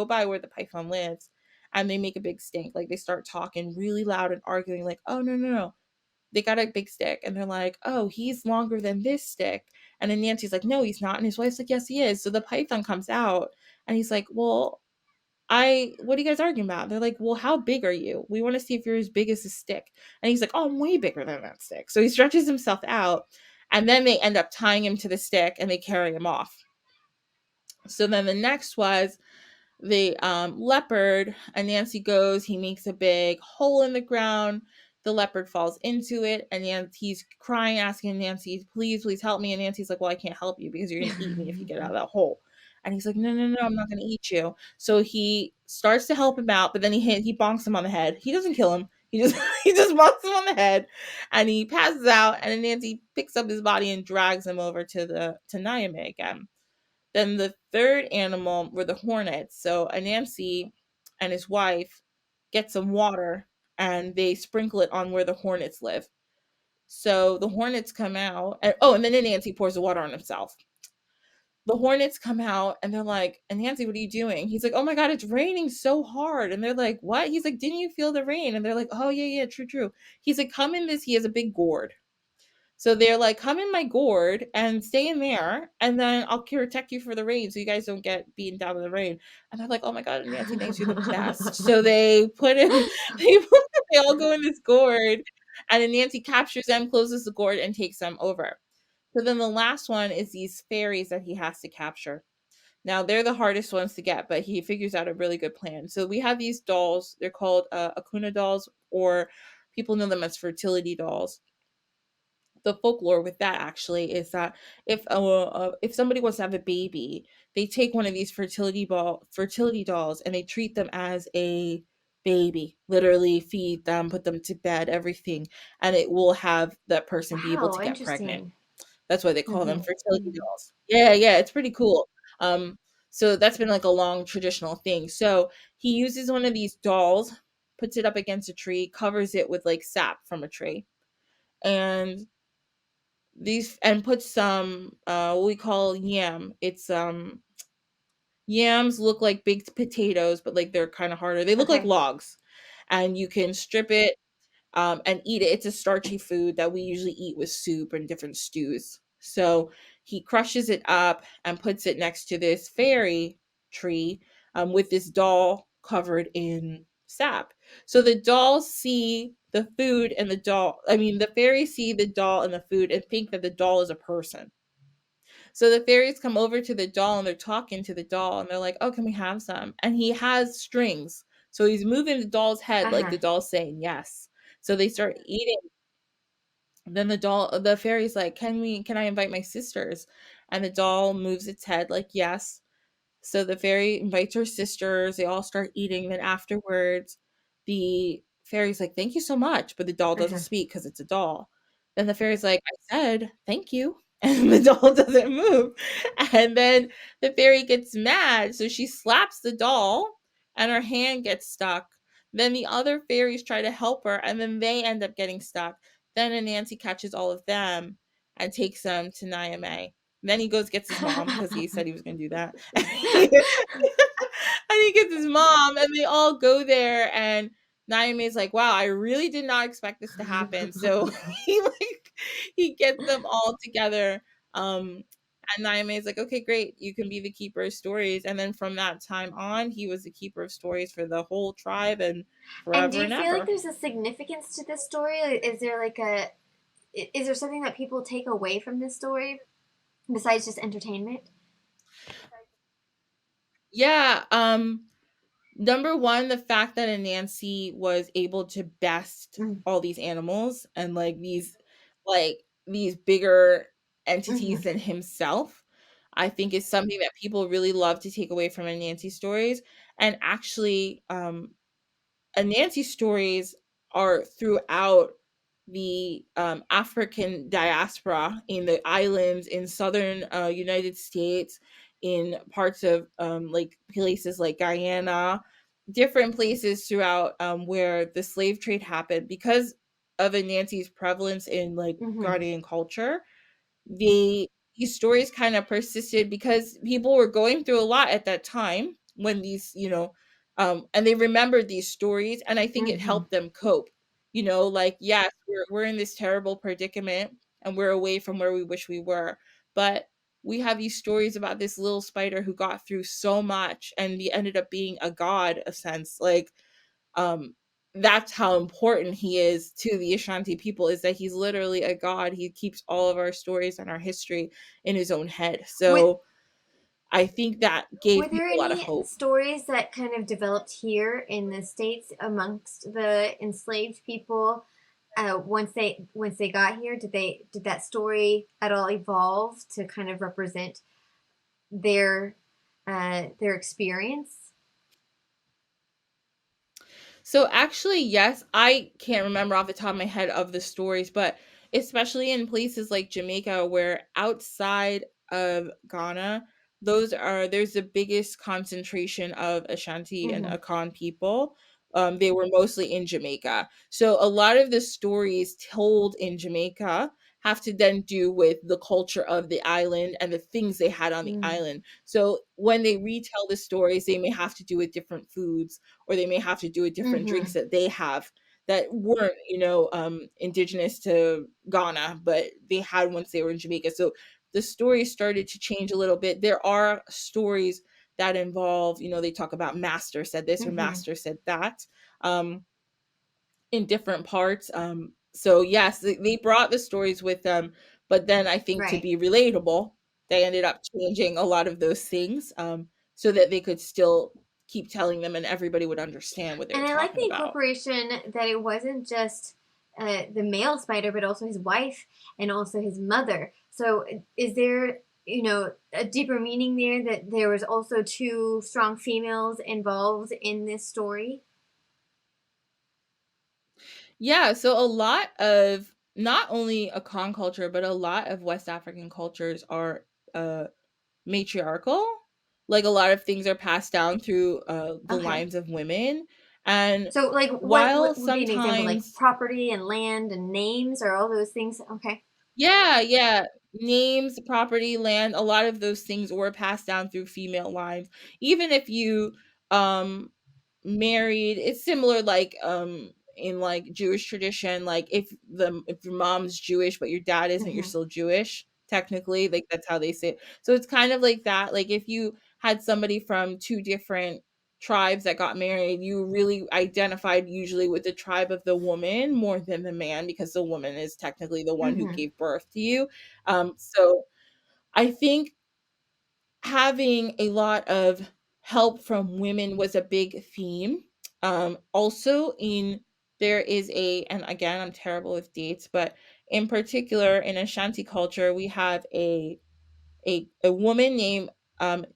by where the python lives, and they make a big stink. Like, they start talking really loud and arguing like, "Oh, no, no, no." They got a big stick, and they're like, "Oh, he's longer than this stick." And then Nancy's like, "No, he's not." And his wife's like, "Yes, he is." So the python comes out, and he's like, "Well, what are you guys arguing about?" They're like, "Well, how big are you? We want to see if you're as big as a stick." And he's like, "Oh, I'm way bigger than that stick." So he stretches himself out, and then they end up tying him to the stick and they carry him off. So then the next was the leopard. And Nancy goes, he makes a big hole in the ground. The leopard falls into it, and he's crying, asking Nancy, "Please, please help me." And Nancy's like, "Well, I can't help you because you're going to eat me if you get out of that hole." And he's like, "No, no, no, I'm not going to eat you." So he starts to help him out, but then he bonks him on the head. He doesn't kill him. He just he just bonks him on the head, and he passes out. And then Nancy picks up his body and drags him over to Niamey again. Then the third animal were the hornets. So Anansi and his wife get some water and they sprinkle it on where the hornets live. So the hornets come out, and and then Anansi pours the water on himself. The hornets come out and they're like, "Anansi, what are you doing?" He's like, "Oh my God, it's raining so hard." And they're like, "What?" He's like, "Didn't you feel the rain?" And they're like, "Oh, yeah, yeah, true, true." He's like, "Come in this." He has a big gourd. So they're like, "Come in my gourd and stay in there, and then I'll protect you for the rain so you guys don't get beaten down in the rain." And they're like, "Oh my God, Nancy thinks you're the best." So they put him, they all go in this gourd, and then Nancy captures them, closes the gourd, and takes them over. So then the last one is these fairies that he has to capture. Now they're the hardest ones to get, but he figures out a really good plan. So we have these dolls. They're called Akuna dolls, or people know them as fertility dolls. The folklore with that actually is that if somebody wants to have a baby, they take one of these fertility dolls and they treat them as a baby, literally feed them, put them to bed, everything, and it will have that person be able Wow, to get pregnant. interesting. That's why they call them Hmm. fertility dolls. Yeah, yeah, it's pretty cool. Um, so that's been like a long traditional thing. So he uses one of these dolls, puts it up against a tree, covers it with like sap from a tree, and these and put some what we call yam. It's yams look like baked potatoes, but like they're kind of harder. They look like Okay. logs, and you can strip it and eat it. It's a starchy food that we usually eat with soup and different stews. So he crushes it up and puts it next to this fairy tree with this doll covered in sap. So the dolls see the food and the fairies see the doll and the food and think that the doll is a person. So the fairies come over to the doll and they're talking to the doll and they're like, "Oh, can we have some?" And he has strings. So he's moving the doll's head like Uh-huh. the doll's saying yes. So they start eating. Then the fairy's like, can I invite my sisters?" And the doll moves its head like yes. So the fairy invites her sisters. They all start eating. Then afterwards, the fairy's like, "Thank you so much." But the doll doesn't Uh-huh. speak because it's a doll. Then the fairy's like, "I said thank you." And the doll doesn't move. And then the fairy gets mad. So she slaps the doll and her hand gets stuck. Then the other fairies try to help her and then they end up getting stuck. Then Anansi catches all of them and takes them to Niamey. Then he goes gets his mom because he said he was going to do that. And he gets his mom, and they all go there. And Naomi is like, "Wow, I really did not expect this to happen." So he gets them all together. Um, and Naomi is like, "Okay, great, you can be the keeper of stories." And then from that time on, he was the keeper of stories for the whole tribe and And do forever you and feel like ever. there's a significance to this story? Is there like is there something that people take away from this story besides just entertainment? Yeah. Number one, the fact that Anansi was able to best Mm-hmm. all these animals and like these bigger Mm-hmm. entities than himself, I think is something that people really love to take away from Anansi stories. And actually, Anansi stories are throughout the African diaspora in the islands in southern United States, in parts of like places like Guyana, different places throughout where the slave trade happened because of Anansi's prevalence in like Mm-hmm. Ghanaian culture. These stories kind of persisted because people were going through a lot at that time when these, and they remembered these stories, and I think it Mm-hmm. helped them cope. Like, yes, we're in this terrible predicament and we're away from where we wish we were, but we have these stories about this little spider who got through so much and he ended up being a god, a sense. Like, um that's how important he is to the Ashanti people, is that he's literally a god. He keeps all of our stories and our history in his own head. With So I think that gave Were there people a lot of any hope. stories that kind of developed here in the States amongst the enslaved people once they got here? Did that story at all evolve to kind of represent their experience? So actually, yes, I can't remember off the top of my head of the stories, but especially in places like Jamaica, where outside of Ghana, there's the biggest concentration of Ashanti and Mm-hmm. Akan people. They were mostly in Jamaica. So a lot of the stories told in Jamaica have to then do with the culture of the island and the things they had on the island. So when they retell the stories, they may have to do with different foods, or they may have to do with different Mm-hmm. drinks that they have that weren't, indigenous to Ghana, but they had once they were in Jamaica. So the story started to change a little bit. There are stories that involve, they talk about master said this or Mm-hmm. master said that, um, in different parts. So yes, they brought the stories with them, but then I think to Right. be relatable, they ended up changing a lot of those things, so that they could still keep telling them and everybody would understand what they And were I like talking the about. incorporation that it wasn't just the male spider, but also his wife and also his mother. So, is there, a deeper meaning there that there was also two strong females involved in this story? Yeah, so a lot of not only a con culture, but a lot of West African cultures are uh matriarchal. Like a lot of things are passed down through the Okay. lines of women. And So, like, while what would be an example? Like sometimes, property and land and names, or all those things? Okay. yeah, yeah, names, property, land, a lot of those things were passed down through female lines. Even if you um married, it's similar, like in like Jewish tradition, like if your mom's Jewish but your dad isn't, you're Mm-hmm. still Jewish technically. Like that's how they say it. So it's kind of like that. Like if you had somebody from two different tribes that got married, you really identified usually with the tribe of the woman more than the man, because the woman is technically the one who Mm-hmm. gave birth to you. So I think having a lot of help from women was a big theme. Also, there is and again, I'm terrible with dates, but in particular in Ashanti culture, we have a woman named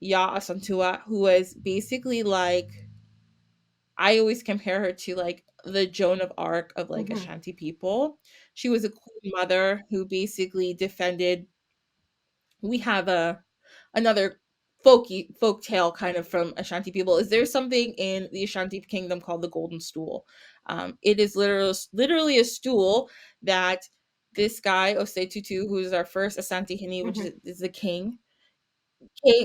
Ya Asantua, who was basically like, I always compare her to like the Joan of Arc of like Mm-hmm. Ashanti people. She was a queen mother who basically defended. We have another folk tale kind of from Ashanti people. Is there something in the Ashanti kingdom called the Golden Stool? It is literally a stool that this guy Osei Tutu, who's our first Asante Hini, which Mm-hmm. is the king,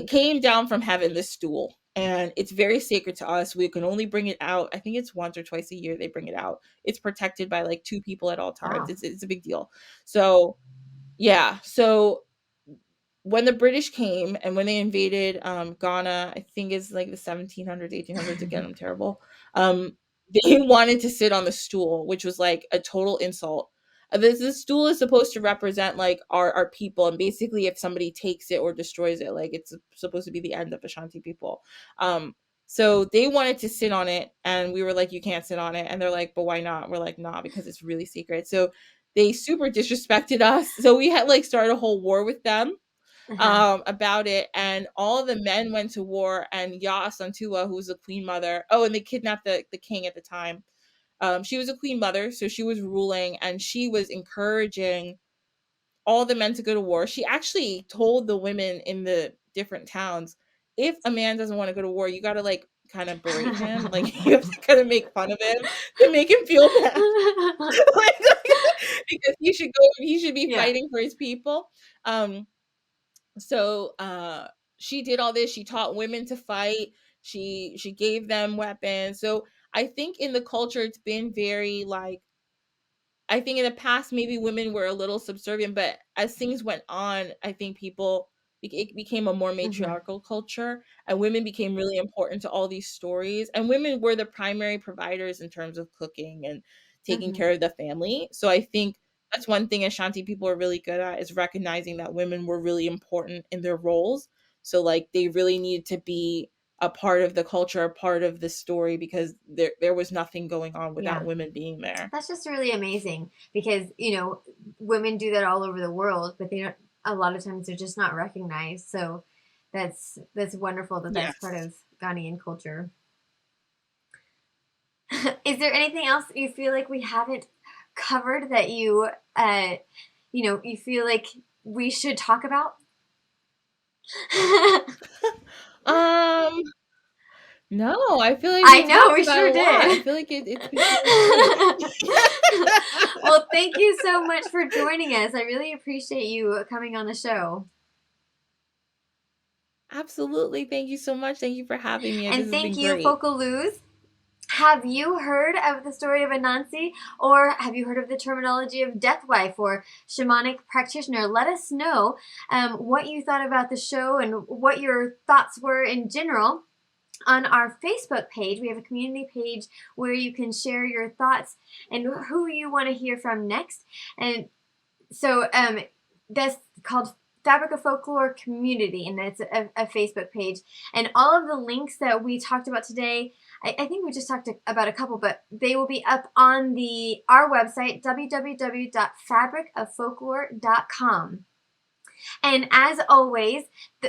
came down from heaven. This stool, and it's very sacred to us. We can only bring it out. I think it's once or twice a year they bring it out. It's protected by like two people at all times. Wow. It's a big deal. So yeah, so when the British came and when they invaded Ghana, I think it's like the 1700s, 1800s. Again, I'm terrible. They wanted to sit on the stool, which was like a total insult. This stool is supposed to represent like our people, and basically, if somebody takes it or destroys it, like it's supposed to be the end of Ashanti people. Um, So they wanted to sit on it, and we were like, you can't sit on it. And they're like, but why not? We're like, nah, because it's really secret. So they super disrespected us. So we had like started a whole war with them Uh-huh. about it. And all the men went to war, and Ya Santua, who was the queen mother, oh, and they kidnapped the king at the time. She was a queen mother, so she was ruling, and she was encouraging all the men to go to war. She actually told the women in the different towns, if a man doesn't want to go to war, you got to like kind of berate him. Like you have to kind of make fun of him to make him feel bad. like, because he should be Yeah. fighting for his people. Um, so she did all this. She taught women to fight. She gave them weapons. So I think in the culture it's been very like, I think in the past maybe women were a little subservient, but as things went on, I think it became a more Hmm. matriarchal culture, and women became really important to all these stories. And women were the primary providers in terms of cooking and taking Hmm. care of the family. So I think that's one thing Ashanti people are really good at, is recognizing that women were really important in their roles. So like they really needed to be a part of the culture, a part of the story, because there was nothing going on without Yeah. women being there. That's just really amazing because, women do that all over the world, but they don't, a lot of times they're just not recognized. So that's wonderful that that's part Yes. of Ghanaian culture. Is there anything else you feel like we haven't covered that you feel like we should talk about? Um, no, I feel like I we know, talked we about sure a lot. I did. feel like it's been really great. Well, thank you so much for joining us. I really appreciate you coming on the show. Absolutely. Thank you so much. Thank you for having me. This And has thank been you, great. Focaloos. Have you heard of the story of Anansi, or have you heard of the terminology of death wife or shamanic practitioner? Let us know what you thought about the show and what your thoughts were in general. On our Facebook page, we have a community page where you can share your thoughts and who you want to hear from next. And so that's called Fabric of Folklore Community, and it's a Facebook page. And all of the links that we talked about today, I think we just talked about a couple, but they will be up on our website, www.fabricoffolklore.com. And as always,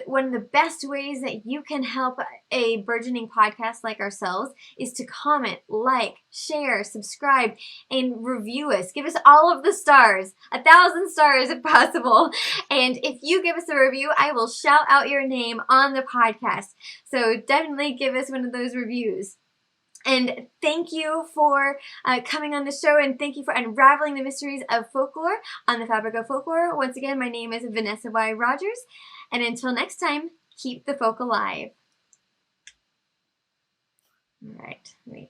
one of the best ways that you can help a burgeoning podcast like ourselves is to comment, like, share, subscribe, and review us. Give us all of the stars, 1,000 stars if possible. And if you give us a review, I will shout out your name on the podcast. So definitely give us one of those reviews. And thank you for coming on the show, and thank you for unraveling the mysteries of folklore on the Fabric of Folklore. Once again, my name is Vanessa Y. Rogers, and until next time, keep the folk alive. All right, wait.